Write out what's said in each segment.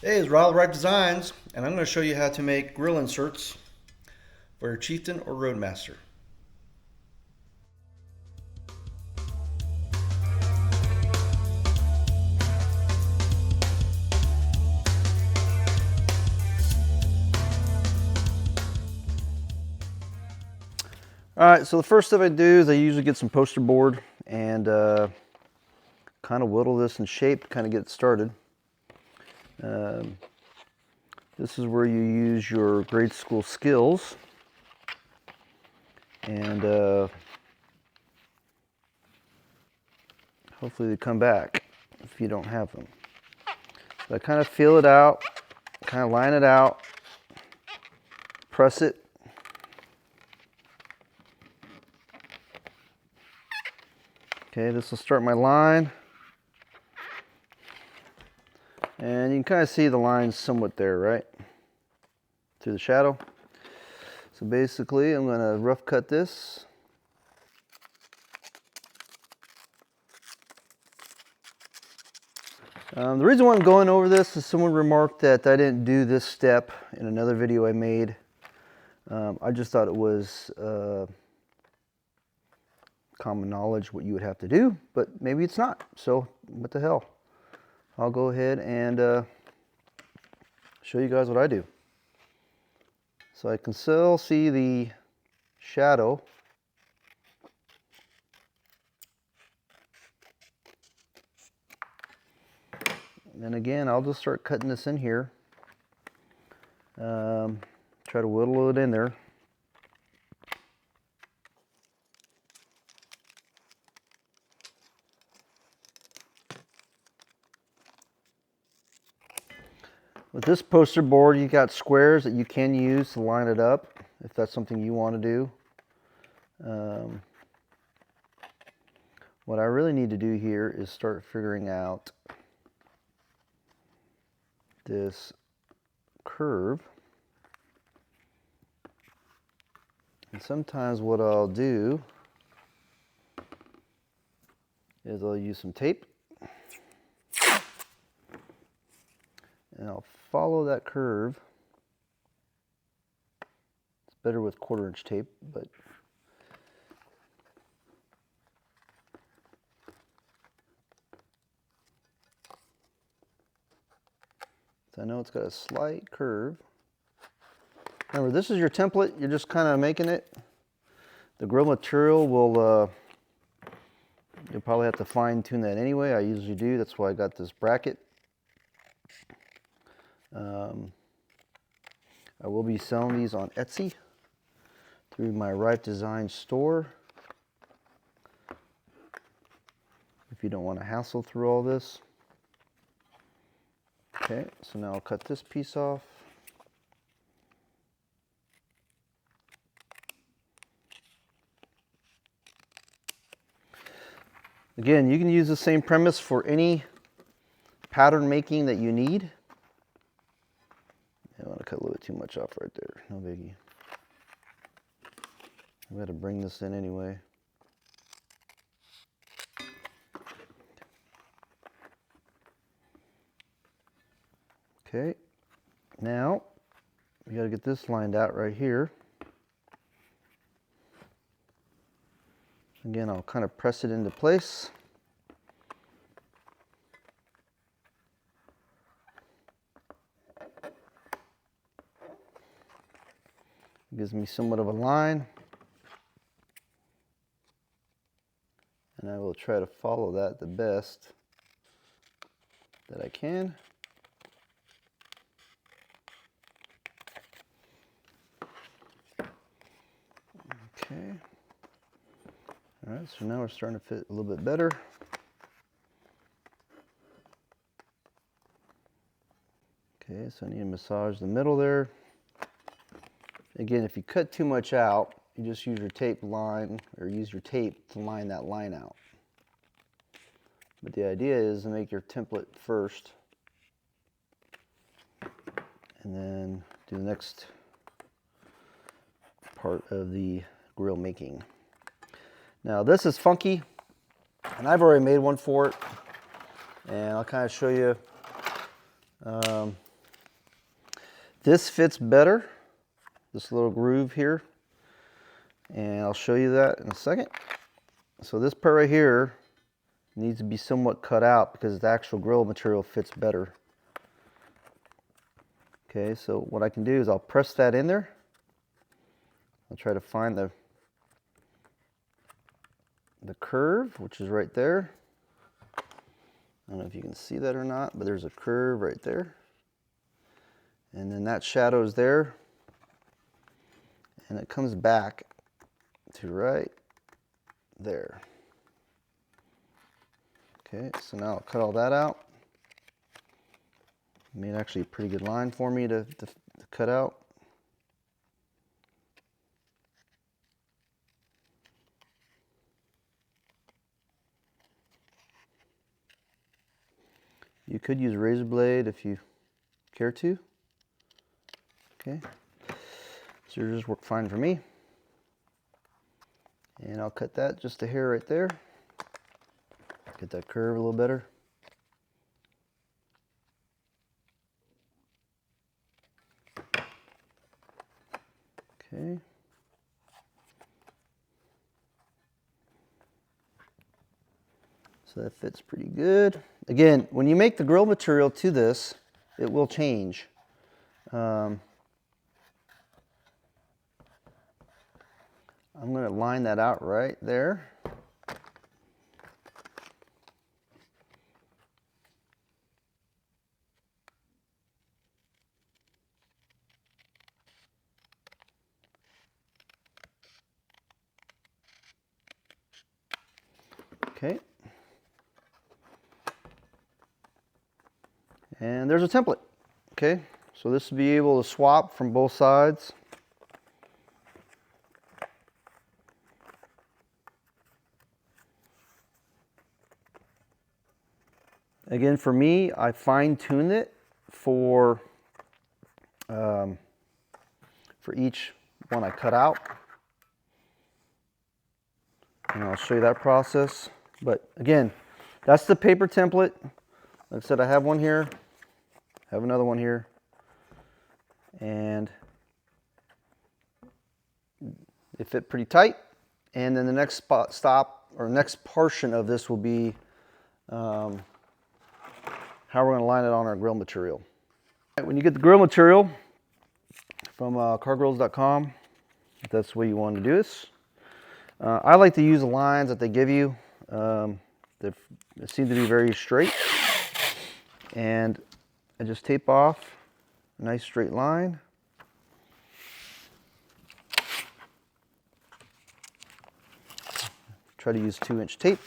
Hey, it's Reyff Designs, and I'm going to show you how to make grill inserts for your Chieftain or Roadmaster. All right, so the first step I do is I usually get some poster board and kind of whittle this in shape to kind of get it started. Um, this is where you use your grade school skills and hopefully they come back if you don't have them. So I kind of feel it out, kind of line it out, press it. Okay, this will start my line. And you can kind of see the lines somewhat there, right? Through the shadow. So basically, I'm going to rough cut this. The reason why I'm going over this is someone remarked that I didn't do this step in another video I made. I just thought it was common knowledge what you would have to do, but maybe it's not. So what the hell? I'll go ahead and show you guys what I do. So I can still see the shadow. And then again, I'll just start cutting this in here. Try to whittle it in there. With this poster board, you got squares that you can use to line it up if that's something you want to do. What I really need to do here is start figuring out this curve. And sometimes what I'll do is I'll use some tape and I'll follow that curve. It's better with 1/4 inch tape, but so I know it's got a slight curve. Remember, this is your template. You're just kind of making it. The grill material will, you'll probably have to fine tune that anyway. I usually do. That's why I got this bracket. I will be selling these on Etsy through my Reyff Design store. If you don't want to hassle through all this. Okay, so now I'll cut this piece off. Again, you can use the same premise for any pattern making that you need. I want to cut a little bit too much off right there, no biggie. I'm going to bring this in anyway. Okay, now we got to get this lined out right here. Again, I'll kind of press it into place. It gives me somewhat of a line. And I will try to follow that the best that I can. Okay. All right, so now we're starting to fit a little bit better. Okay, so I need to massage the middle there. Again, if you cut too much out, you just use your tape line, or use your tape to line that line out. But the idea is to make your template first, and then do the next part of the grill making. Now this is funky, and I've already made one for it, and I'll kind of show you This fits better, this little groove here, and I'll show you that in a second. So this part right here needs to be somewhat cut out because the actual grill material fits better. Okay, so what I can do is I'll press that in there. I'll try to find the curve, which is right there. I don't know if you can see that or not, but there's a curve right there. And then that shadow is there. And it comes back to right there. Okay, so now I'll cut all that out. Made actually a pretty good line for me to cut out. You could use a razor blade if you care to. Okay, scissors work fine for me. And I'll cut that just a hair right there. Get that curve a little better. Okay. So that fits pretty good. Again, when you make the grill material to this, it will change. I'm going to line that out right there. Okay. And there's a template. Okay, so this will be able to swap from both sides. Again, for me, I fine-tuned it for each one I cut out. And I'll show you that process. But again, that's the paper template. Like I said, I have one here, have another one here, and they fit pretty tight. And then the next next portion of this will be how we're going to line it on our grill material. When you get the grill material from cargrills.com, if that's the way you want to do this, I like to use the lines that they give you. They seem to be very straight. And I just tape off a nice straight line. Try to use 2-inch tape.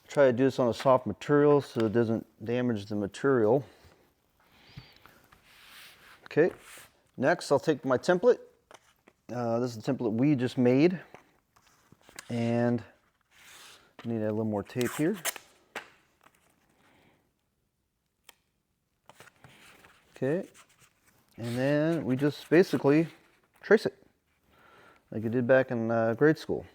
Try to do this on a soft material so it doesn't damage the material. Okay, next I'll take my template. This is the template we just made. And I need to add a little more tape here. Okay, and then we just basically trace it like you did back in grade school.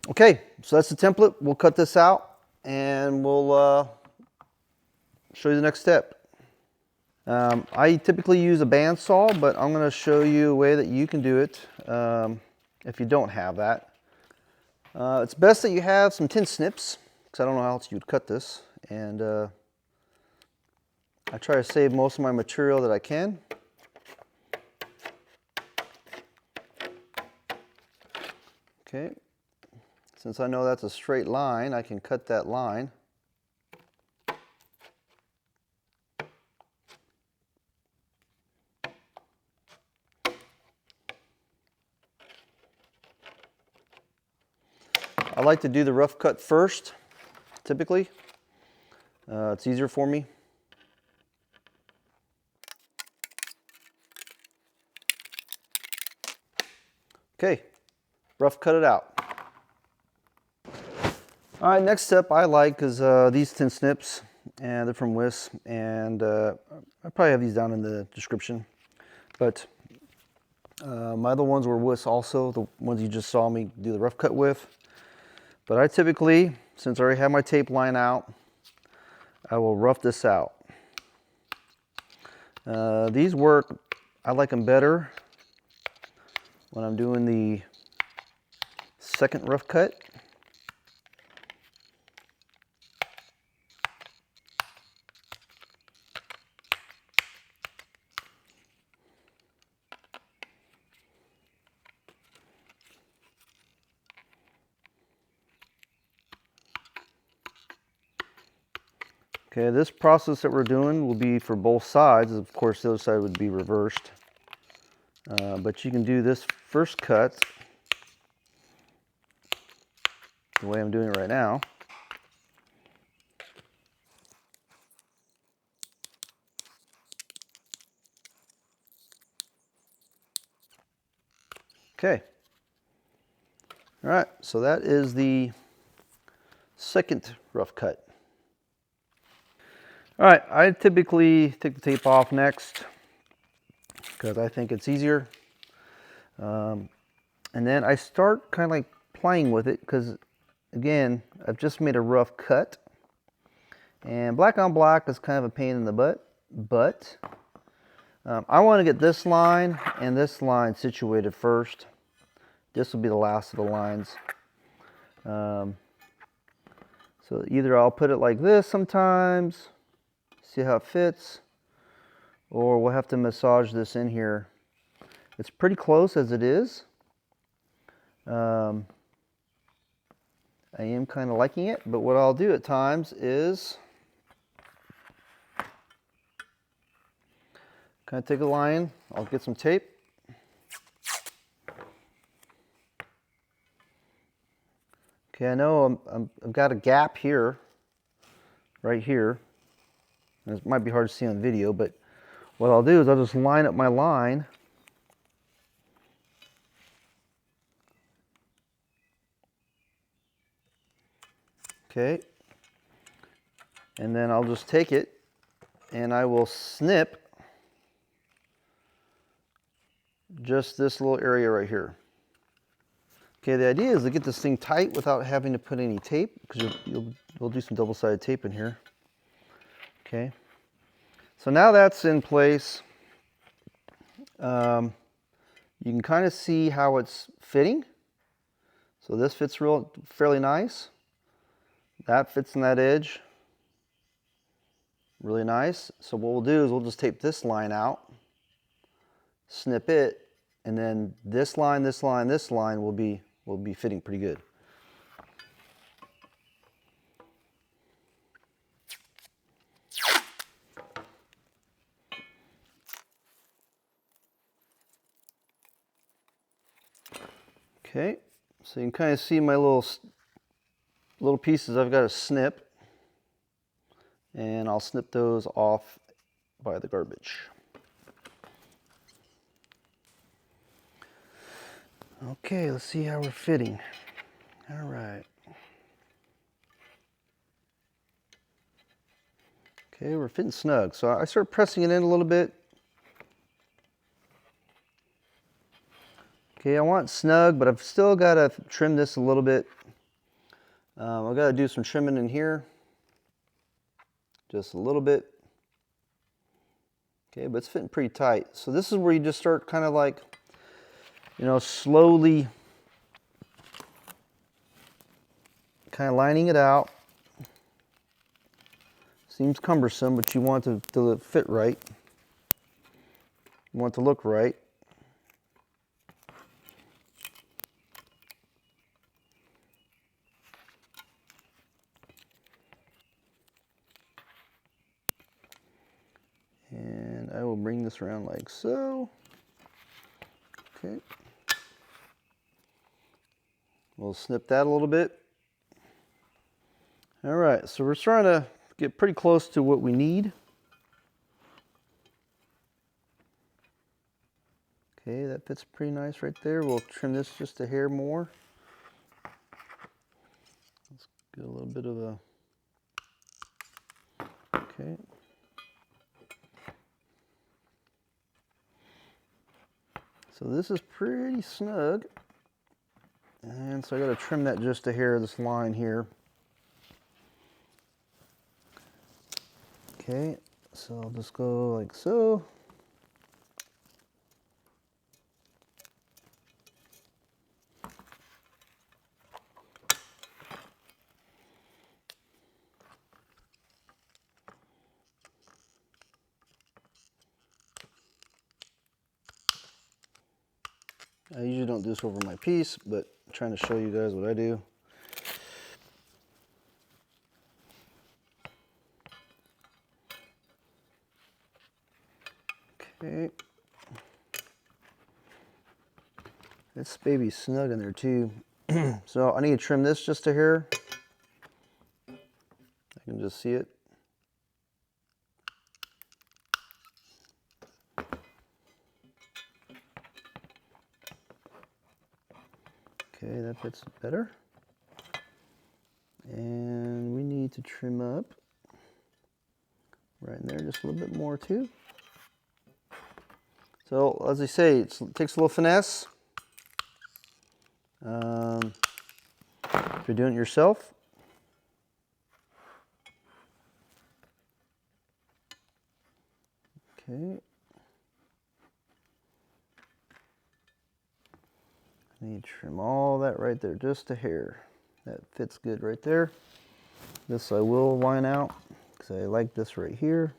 Okay, so that's the template. We'll cut this out and we'll show you the next step. I typically use a bandsaw, but I'm going to show you a way that you can do it if you don't have that. It's best that you have some tin snips, because I don't know how else you'd cut this. And I try to save most of my material that I can. Okay. Since I know that's a straight line, I can cut that line. I like to do the rough cut first, typically. It's easier for me. Okay, rough cut it out. All right, next step I like is these tin snips, and they're from Wiss, and I probably have these down in the description. But my other ones were Wiss also, the ones you just saw me do the rough cut with. But I typically, since I already have my tape line out, I will rough this out. These work, I like them better when I'm doing the second rough cut. Okay, this process that we're doing will be for both sides. Of course, the other side would be reversed. But you can do this first cut the way I'm doing it right now. Okay. All right, so that is the second rough cut. All right, I typically take the tape off next because I think it's easier. And then I start kind of like playing with it because, again, I've just made a rough cut. And black on black is kind of a pain in the butt, but I want to get this line and this line situated first. This will be the last of the lines. So either I'll put it like this sometimes, see how it fits, or we'll have to massage this in here. It's pretty close as it is. I am kind of liking it, but what I'll do at times is kind of take a line, I'll get some tape. Okay, I know I've got a gap here, right here. It might be hard to see on video, but what I'll do is I'll just line up my line. Okay. And then I'll just take it and I will snip just this little area right here. Okay, the idea is to get this thing tight without having to put any tape, because we'll do some double-sided tape in here. Okay, so now that's in place. You can kind of see how it's fitting. So this fits fairly nice. That fits in that edge really nice. So what we'll do is we'll just tape this line out, snip it, and then this line, this line, this line will be fitting pretty good. Okay, so you can kind of see my little pieces I've got to snip, and I'll snip those off by the garbage. Okay, let's see how we're fitting. All right. Okay, we're fitting snug. So I start pressing it in a little bit. Okay, I want snug, but I've still got to trim this a little bit. I've got to do some trimming in here. Just a little bit. Okay, but it's fitting pretty tight. So this is where you just start kind of like, you know, slowly kind of lining it out. Seems cumbersome, but you want it to fit right. You want it to look right. And I will bring this around like so. Okay. We'll snip that a little bit. All right, so we're trying to get pretty close to what we need. Okay, that that fits pretty nice right there. We'll trim this just a hair more. Let's get a little bit of a, okay. So this is pretty snug. And so I got to trim that just a hair, this line here. Okay, so I'll just go like so. I usually don't do this over my piece, but I'm trying to show you guys what I do. Okay. This baby's snug in there too. So I need to trim this just a hair. I can just see it. Okay, that fits better. And we need to trim up right in there just a little bit more too. So as I say, it takes a little finesse. If you're doing it yourself. Okay. I need to trim all that right there, just a hair. That fits good right there. This I will line out because I like this right here.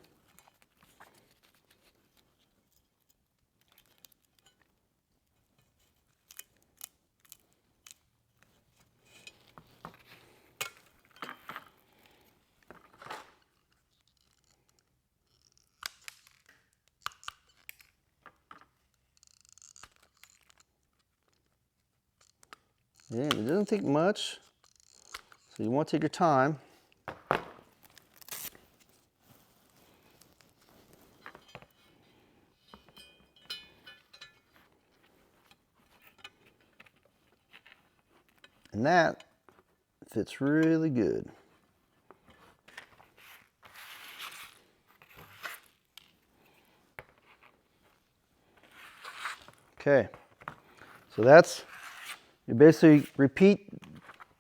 Yeah, it doesn't take much, so you want to take your time. And that fits really good. Okay, so that's, you basically repeat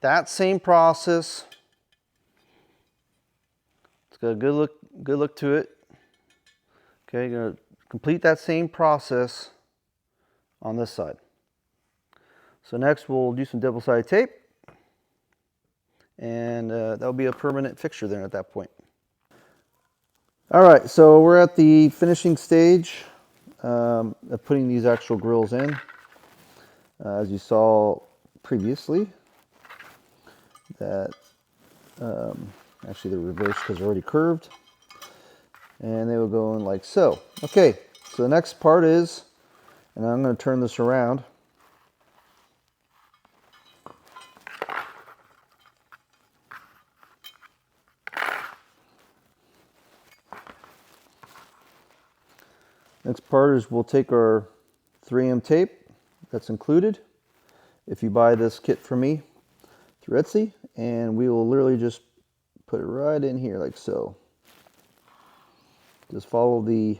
that same process. It's got a good look to it. Okay, you're gonna complete that same process on this side. So next we'll do some double-sided tape, and that'll be a permanent fixture there at that point. All right, so we're at the finishing stage of putting these actual grills in. As you saw previously, that actually they're reversed because they're already curved, and they will go in like so. Okay, so the next part is, and I'm going to turn this around. Next part is we'll take our 3M tape that's included if you buy this kit from me through Etsy, and we will literally just put it right in here like so. Just follow the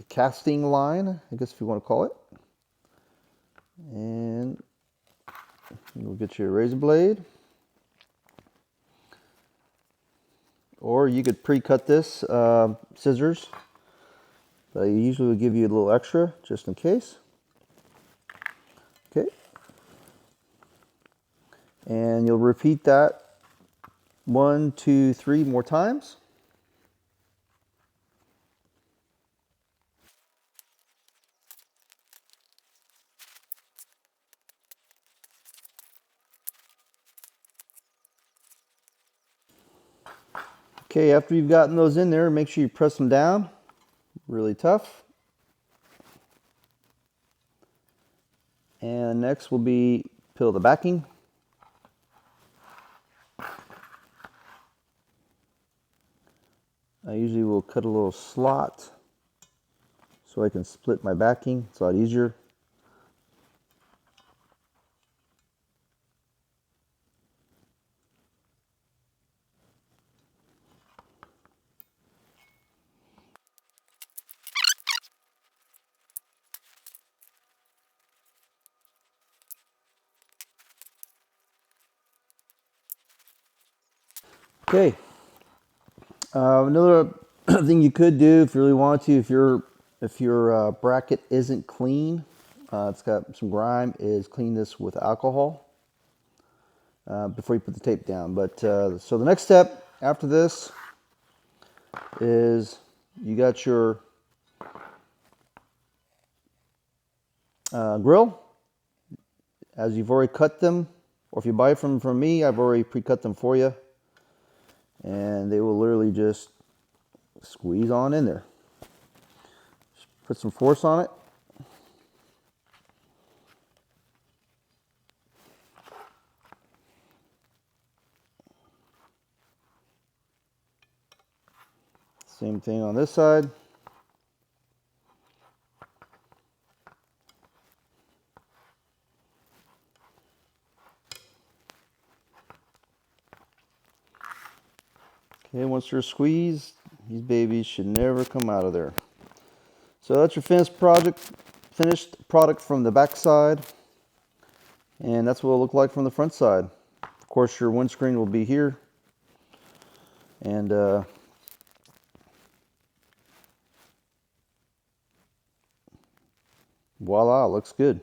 casting line, I guess if you want to call it, and you'll get your razor blade. Or you could pre-cut this scissors, but I usually will give you a little extra just in case. Okay. And you'll repeat that 1, 2, 3 more times. Okay, after you've gotten those in there, make sure you press them down really tough. And next will be peel the backing. I usually will cut a little slot so I can split my backing. It's a lot easier. Okay. Another thing you could do if you really want to, if your bracket isn't clean, it's got some grime, is clean this with alcohol before you put the tape down. But so the next step after this is you got your grill, as you've already cut them, or if you buy from me, I've already pre-cut them for you, and they will literally just squeeze on in there. Just put some force on it. Same thing on this side. Okay, once they're squeezed, these babies should never come out of there. So that's your finished product from the back side, and that's what it'll look like from the front side. Of course, your windscreen will be here, and voila, looks good.